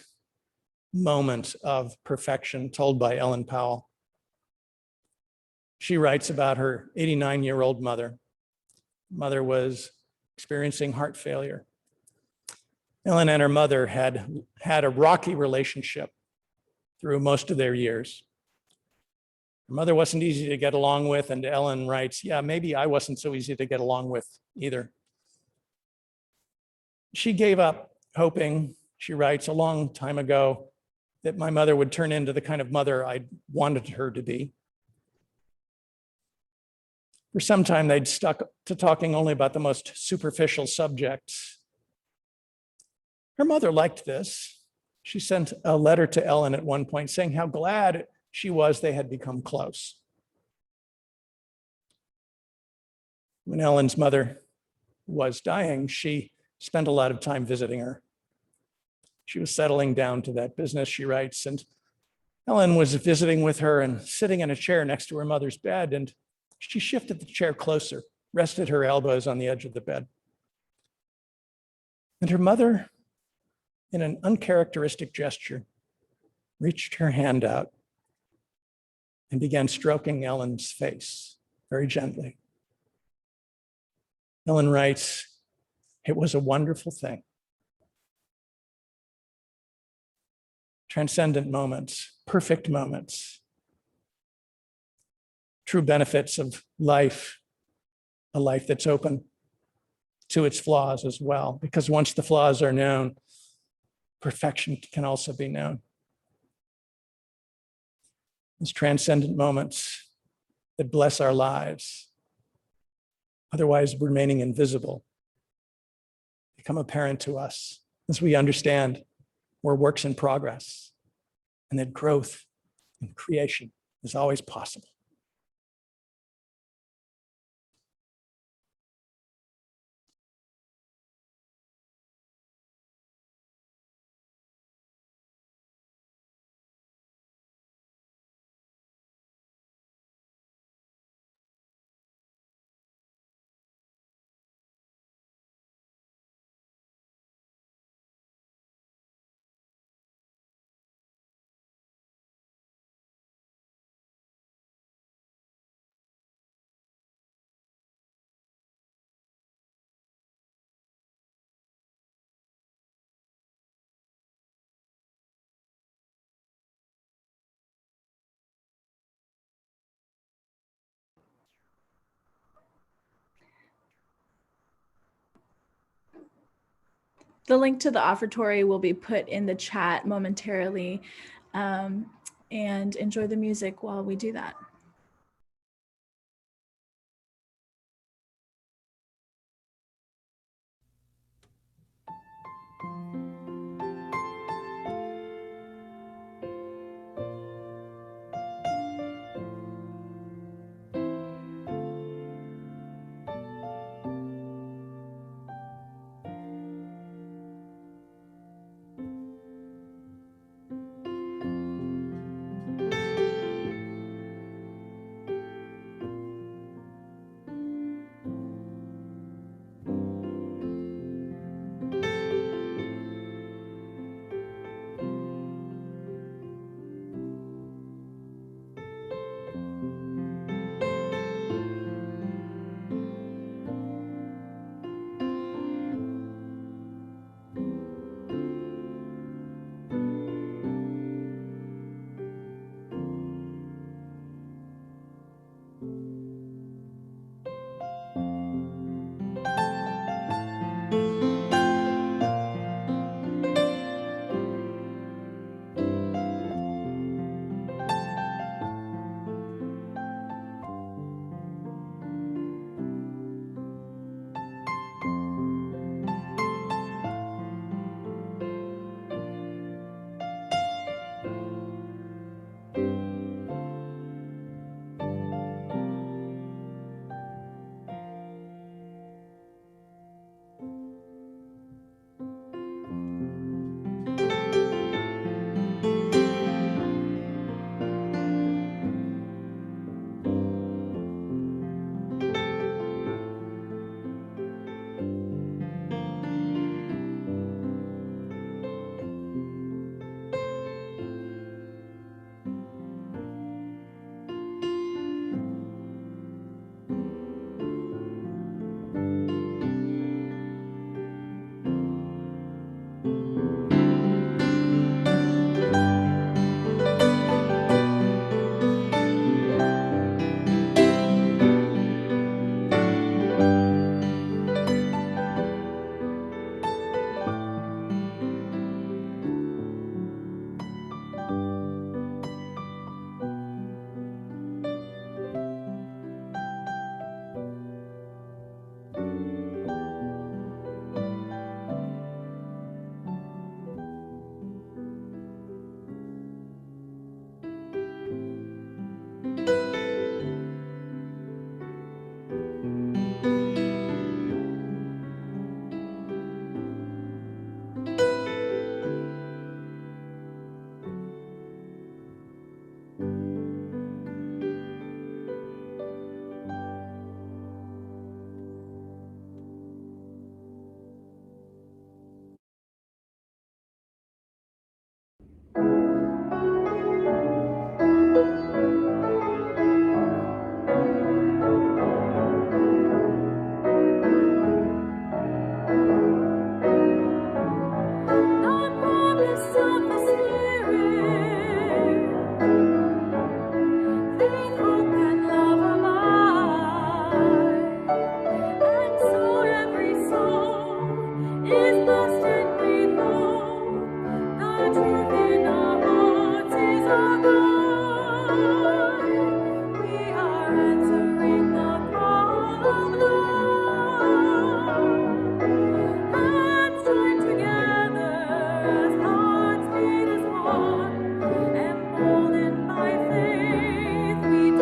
moment of perfection told by Ellen Powell. She writes about her 89-year-old mother. Mother was experiencing heart failure. Ellen and her mother had had a rocky relationship through most of their years. Her mother wasn't easy to get along with, and Ellen writes, yeah, maybe I wasn't so easy to get along with either. She gave up hoping, she writes, a long time ago, that my mother would turn into the kind of mother I wanted her to be. For some time, they'd stuck to talking only about the most superficial subjects. Her mother liked this. She sent a letter to Ellen at one point saying how glad she was they had become close. When Ellen's mother was dying, she spent a lot of time visiting her. She was settling down to that business, she writes, and Ellen was visiting with her and sitting in a chair next to her mother's bed, and she shifted the chair closer, rested her elbows on the edge of the bed. And her mother, in an uncharacteristic gesture, reached her hand out and began stroking Ellen's face very gently. Ellen writes, it was a wonderful thing. Transcendent moments, perfect moments, true benefits of life, a life that's open to its flaws as well, because once the flaws are known, perfection can also be known. those transcendent moments that bless our lives, otherwise remaining invisible, become apparent to us as we understand we're works in progress and that growth and creation is always possible. The link to the offertory will be put in the chat momentarily, and enjoy the music while we do that.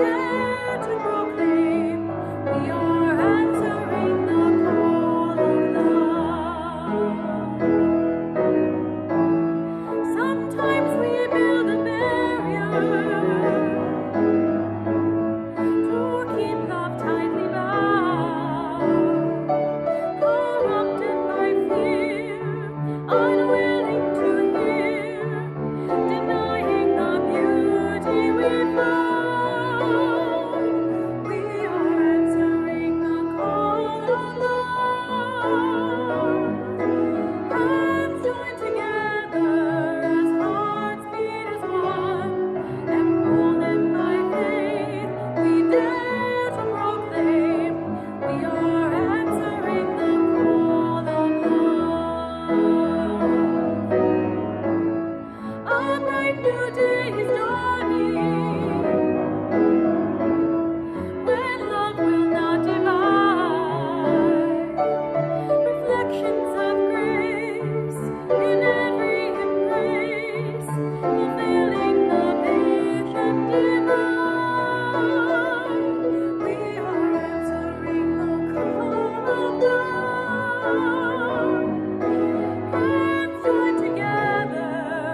dare to proclaim we are answering the call of love. Sometimes we build a barrier to keep love tightly bound, corrupted by fear, unwilling to hear, denying the beauty we found. We are answering the call of love. Hands joined together as hearts beat as one, emboldened by faith, we dare to proclaim we are answering the call of love. A bright new day is dawning, when love will not divide. Reflections of grace in every embrace, fulfilling the vision divine. We are answering the call of love. Hands joined together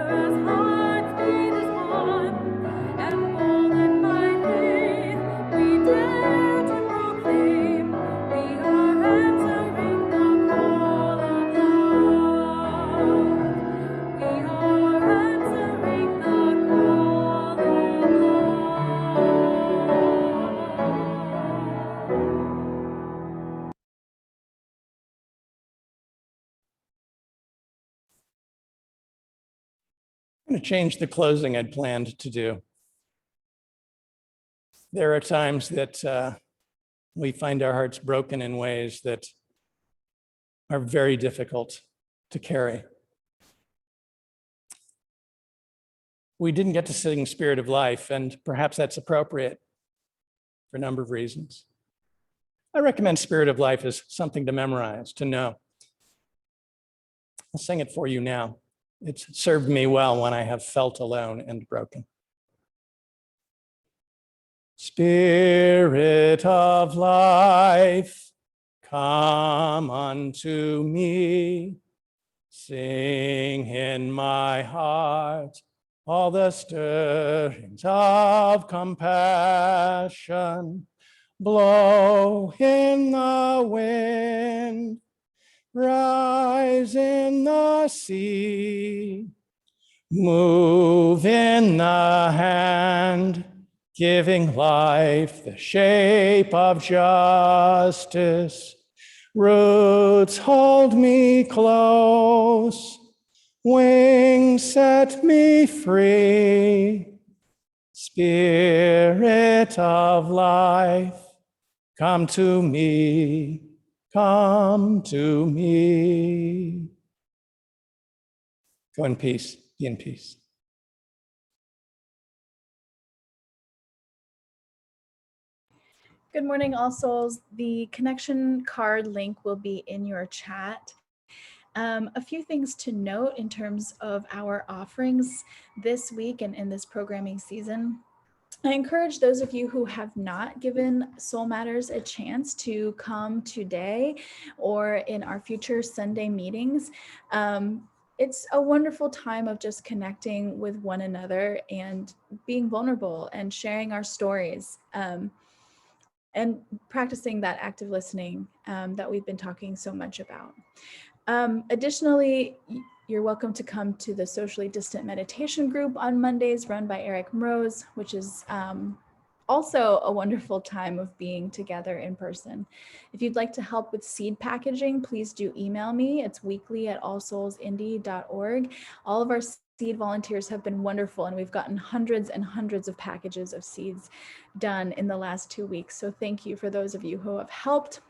as hearts beat as one, emboldened by faith, we dare to proclaim we are answering the call of love. We are answering the call of love. I'm going to change the closing I'd planned to do. There are times that we find our hearts broken in ways that are very difficult to carry. We didn't get to sing Spirit of Life, and perhaps that's appropriate for a number of reasons. I recommend Spirit of Life as something to memorize, to know. I'll sing it for you now. It's served me well when I have felt alone and broken. Spirit of life, come unto me. Sing in my heart all the stirrings of compassion. Blow in the wind, rise in the sea, move in the hand, giving life the shape of justice. Roots hold me close, wings set me free. Spirit of life, come to me, come to me. Go in peace, be in peace. Good morning, All Souls. The connection card link will be in your chat. A few things to note in terms of our offerings this week and in this programming season. I encourage those of you who have not given Soul Matters a chance to come today or in our future Sunday meetings. It's a wonderful time of just connecting with one another and being vulnerable and sharing our stories. And practicing that active listening that we've been talking so much about. Additionally, you're welcome to come to the socially distant meditation group on Mondays run by Eric Mrose, which is also a wonderful time of being together in person. If you'd like to help with seed packaging, please do email me. It's weekly@allsoulsindy.org. All of our seed volunteers have been wonderful, and we've gotten hundreds and hundreds of packages of seeds done in the last 2 weeks. So thank you for those of you who have helped.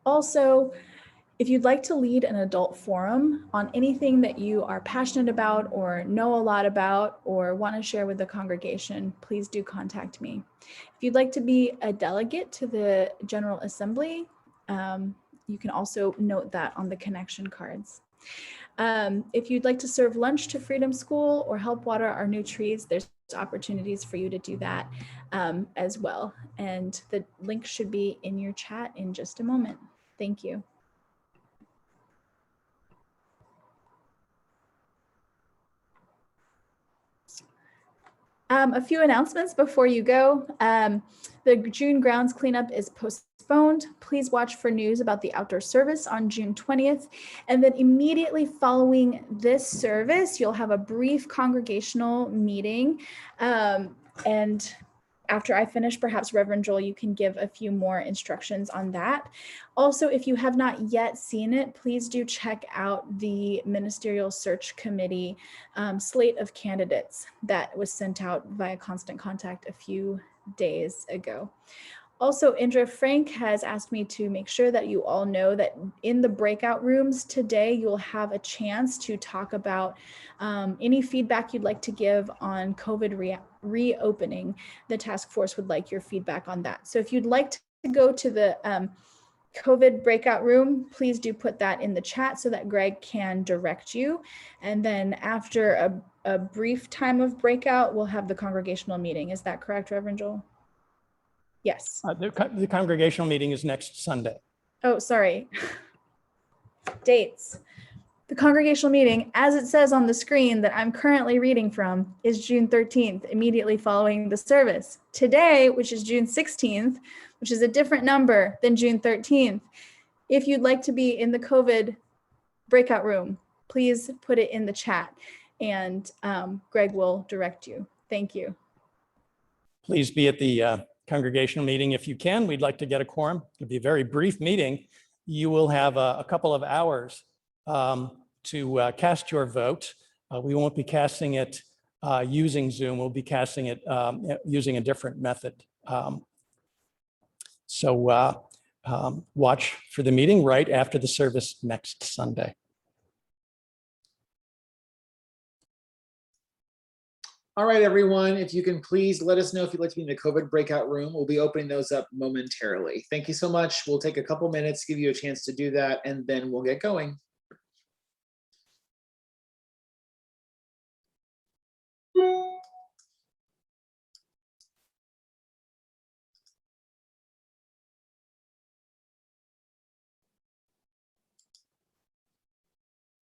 Also, if you'd like to lead an adult forum on anything that you are passionate about or know a lot about or want to share with the congregation, please do contact me. If you'd like to be a delegate to the General Assembly, you can also note that on the connection cards. If you'd like to serve lunch to Freedom School or help water our new trees, there's opportunities for you to do that as well. And the link should be in your chat in just a moment. Thank you. A few announcements before you go. The June grounds cleanup is postponed. Please watch for news about the outdoor service on June 20th. And then immediately following this service, you'll have a brief congregational meeting. And after I finish, perhaps Reverend Joel, you can give a few more instructions on that. Also, if you have not yet seen it, please do check out the Ministerial Search Committee slate of candidates that was sent out via Constant Contact a few days ago. Also, Indra Frank has asked me to make sure that you all know that in the breakout rooms today, you'll have a chance to talk about any feedback you'd like to give on COVID reopening. The task force would like your feedback on that. So if you'd like to go to the COVID breakout room, please do put that in the chat so that Greg can direct you. And then after a brief time of breakout, we'll have the congregational meeting. Is that correct, Reverend Joel? Yes. The congregational meeting is next Sunday. Oh, sorry. Dates. The congregational meeting, as it says on the screen that I'm currently reading from, is June 13th, immediately following the service. Today, which is June 16th, which is a different number than June 13th. If you'd like to be in the COVID breakout room, please put it in the chat and Greg will direct you. Thank you. Please be at the congregational meeting if you can. We'd like to get a quorum. It'll be a very brief meeting. You will have a couple of hours to cast your vote. We won't be casting it using Zoom. We'll be casting it using a different method. So watch for the meeting right after the service next Sunday. All right, everyone, if you can please let us know if you'd like to be in the COVID breakout room. We'll be opening those up momentarily. Thank you so much. We'll take a couple minutes, give you a chance to do that, and then we'll get going.